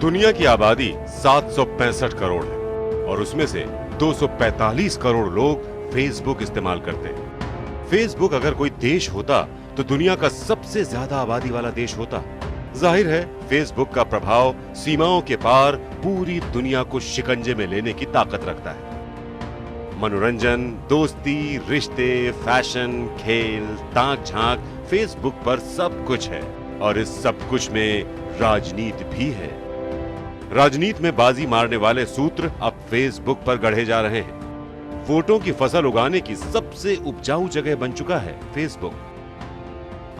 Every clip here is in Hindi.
दुनिया की आबादी 765 करोड़ है और उसमें से 245 करोड़ लोग फेसबुक इस्तेमाल करते हैं। फेसबुक अगर कोई देश होता तो दुनिया का सबसे ज्यादा आबादी वाला देश होता। जाहिर है फेसबुक का प्रभाव सीमाओं के पार पूरी दुनिया को शिकंजे में लेने की ताकत रखता है। मनोरंजन, दोस्ती, रिश्ते, फैशन, खेल, ताक झांक, फेसबुक पर सब कुछ है और इस सब कुछ में राजनीति भी है। राजनीति में बाजी मारने वाले सूत्र अब फेसबुक पर गढ़े जा रहे हैं। वोटों की फसल उगाने की सबसे उपजाऊ जगह बन चुका है फेसबुक।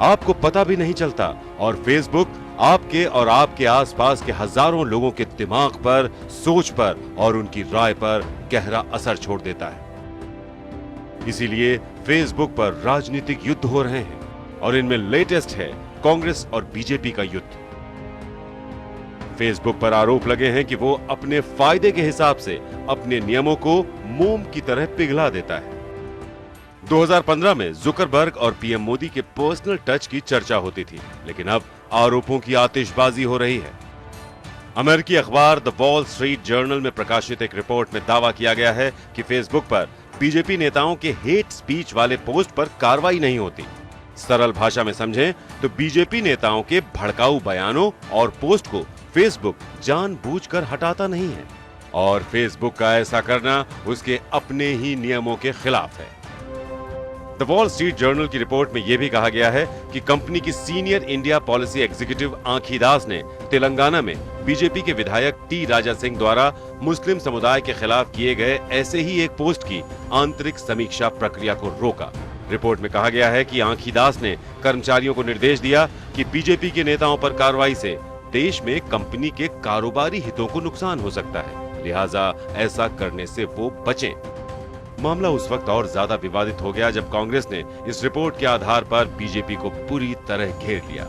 आपको पता भी नहीं चलता और फेसबुक आपके और आपके आसपास के हजारों लोगों के दिमाग पर, सोच पर और उनकी राय पर गहरा असर छोड़ देता है। इसीलिए फेसबुक पर राजनीतिक युद्ध हो रहे हैं और इनमें लेटेस्ट है कांग्रेस और बीजेपी का युद्ध। फेसबुक पर आरोप लगे हैं कि वो अपने फायदे के हिसाब से अपने नियमों को मोम की तरह पिघला देता है। 2015 में जुकरबर्ग और पीएम मोदी के पर्सनल टच की चर्चा होती थी, लेकिन अब आरोपों की आतिशबाजी हो रही है। अमेरिकी अखबार द वॉल स्ट्रीट जर्नल में प्रकाशित एक रिपोर्ट में दावा किया गया है कि फेसबुक पर बीजेपी नेताओं के हेट स्पीच वाले पोस्ट पर कार्रवाई नहीं होती। सरल भाषा में समझें तो बीजेपी नेताओं के भड़काऊ बयानों और पोस्ट को फेसबुक जानबूझकर हटाता नहीं है और फेसबुक का ऐसा करना उसके अपने ही नियमों के खिलाफ है। द वॉल स्ट्रीट जर्नल की रिपोर्ट में यह भी कहा गया है कि कंपनी की सीनियर इंडिया पॉलिसी एग्जीक्यूटिव आंखी दास ने तेलंगाना में बीजेपी के विधायक टी राजा सिंह द्वारा मुस्लिम समुदाय के खिलाफ किए गए ऐसे ही एक पोस्ट की आंतरिक समीक्षा प्रक्रिया को रोका। रिपोर्ट में कहा गया है कि आंखी दास ने कर्मचारियों को निर्देश दिया कि बीजेपी के नेताओं पर कार्रवाई से देश में कंपनी के कारोबारी हितों को नुकसान हो सकता है, लिहाजा ऐसा करने से वो बचें। मामला उस वक्त और ज्यादा विवादित हो गया जब कांग्रेस ने इस रिपोर्ट के आधार पर बीजेपी को पूरी तरह घेर लिया।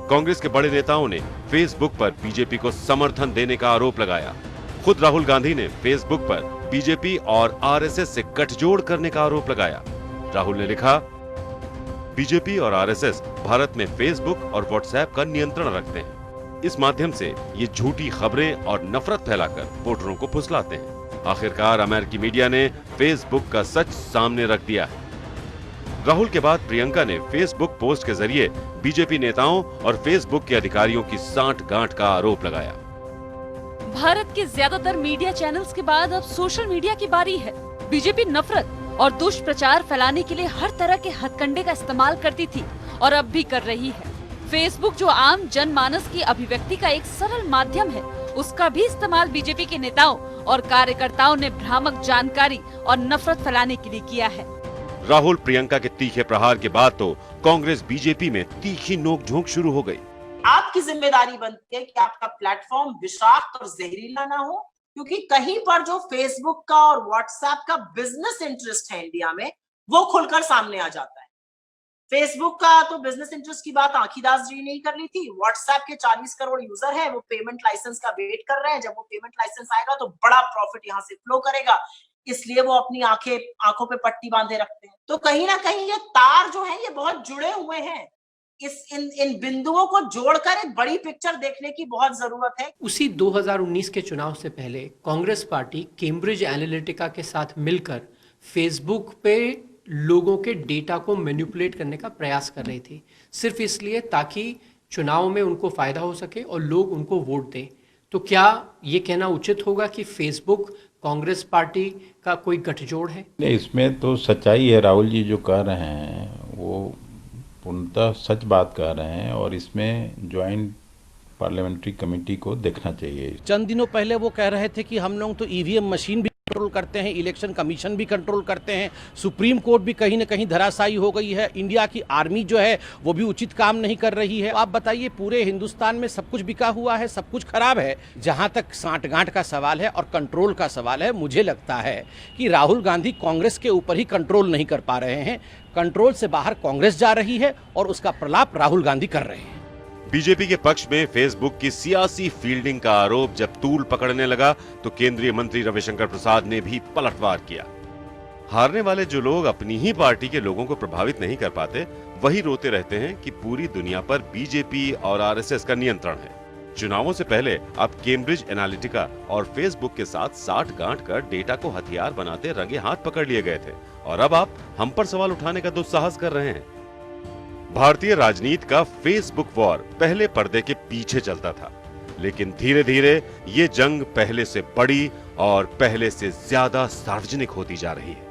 कांग्रेस के बड़े नेताओं ने फेसबुक पर बीजेपी को समर्थन देने का आरोप लगाया। खुद राहुल गांधी ने फेसबुक पर बीजेपी और आरएसएस से गठजोड़ करने का आरोप लगाया। राहुल ने लिखा, बीजेपी और आरएसएस भारत में फेसबुक और व्हाट्सएप का नियंत्रण रखते हैं। इस माध्यम से ये झूठी खबरें और नफरत फैलाकर वोटरों को फुसलाते हैं। आखिरकार अमेरिकी मीडिया ने फेसबुक का सच सामने रख दिया है। राहुल के बाद प्रियंका ने फेसबुक पोस्ट के जरिए बीजेपी नेताओं और फेसबुक के अधिकारियों की सांठ-गांठ का आरोप लगाया। भारत के ज्यादातर मीडिया चैनल्स के बाद अब सोशल मीडिया की बारी है। बीजेपी नफरत और दुष्प्रचार फैलाने के लिए हर तरह के हथकंडे का इस्तेमाल करती थी और अब भी कर रही है। फेसबुक जो आम जनमानस की अभिव्यक्ति का एक सरल माध्यम है, उसका भी इस्तेमाल बीजेपी के नेताओं और कार्यकर्ताओं ने भ्रामक जानकारी और नफरत फैलाने के लिए किया है। राहुल प्रियंका के तीखे प्रहार के बाद तो कांग्रेस बीजेपी में तीखी नोकझोंक शुरू हो गई। आपकी जिम्मेदारी बनती है कि आपका प्लेटफॉर्म विषाक्त और जहरीला ना हो, क्योंकि कहीं पर जो फेसबुक का और व्हाट्सएप का बिजनेस इंटरेस्ट है इंडिया में, वो खुलकर सामने आ जाता है। फेसबुक का तो बिजनेस इंटरेस्ट की बात आंखी दास जी ने ही कर ली थी। व्हाट्सएप के 40 करोड़ यूजर हैं, वो पेमेंट लाइसेंस का वेट कर रहे हैं। जब वो पेमेंट लाइसेंस आएगा तो बड़ा प्रॉफिट यहाँ से फ्लो करेगा, इसलिए वो अपनी आंखों पे पट्टी बांधे रखते हैं। तो कहीं ना कहीं ये तार जो है ये बहुत जुड़े हुए हैं। इन बिंदुओं को जोड़कर एक बड़ी पिक्चर देखने की बहुत जरूरत है। उसी 2019 के चुनाव से पहले कांग्रेस पार्टी कैम्ब्रिज एनालिटिका के साथ मिलकर फेसबुक पे लोगों के डेटा को मैनिपुलेट करने का प्रयास कर रही थी, सिर्फ इसलिए ताकि चुनाव में उनको फायदा हो सके और लोग उनको वोट दें। तो क्या ये कहना उचित होगा कि फेसबुक कांग्रेस पार्टी का कोई गठजोड़ है? नहीं, इसमें तो सच्चाई है। राहुल जी जो कह रहे हैं वो पूर्णतः सच बात कह रहे हैं और इसमें ज्वाइंट पार्लियामेंट्री कमेटी को देखना चाहिए। चंद दिनों पहले वो कह रहे थे कि हम लोग तो ईवीएम मशीन भी कंट्रोल करते हैं, इलेक्शन कमीशन भी कंट्रोल करते हैं, सुप्रीम कोर्ट भी कहीं ना कहीं धराशायी हो गई है, इंडिया की आर्मी जो है वो भी उचित काम नहीं कर रही है। आप बताइए, पूरे हिंदुस्तान में सब कुछ बिका हुआ है, सब कुछ खराब है। जहां तक सांठगांठ का सवाल है और कंट्रोल का सवाल है, मुझे लगता है कि राहुल गांधी कांग्रेस के ऊपर ही कंट्रोल नहीं कर पा रहे हैं। कंट्रोल से बाहर कांग्रेस जा रही है और उसका प्रलाप राहुल गांधी कर रहे हैं। बीजेपी के पक्ष में फेसबुक की सियासी फील्डिंग का आरोप जब तूल पकड़ने लगा तो केंद्रीय मंत्री रविशंकर प्रसाद ने भी पलटवार किया। हारने वाले जो लोग अपनी ही पार्टी के लोगों को प्रभावित नहीं कर पाते, वही रोते रहते हैं कि पूरी दुनिया पर बीजेपी और आरएसएस का नियंत्रण है। चुनावों से पहले अब कैम्ब्रिज एनालिटिका और फेसबुक के साथ साठ-गांठ कर डेटा को हथियार बनाते रंगे हाथ पकड़ लिए गए थे और अब आप हम पर सवाल उठाने का दुस्साहस कर रहे हैं। भारतीय राजनीति का फेसबुक वॉर पहले पर्दे के पीछे चलता था, लेकिन धीरे धीरे ये जंग पहले से बड़ी और पहले से ज्यादा सार्वजनिक होती जा रही है।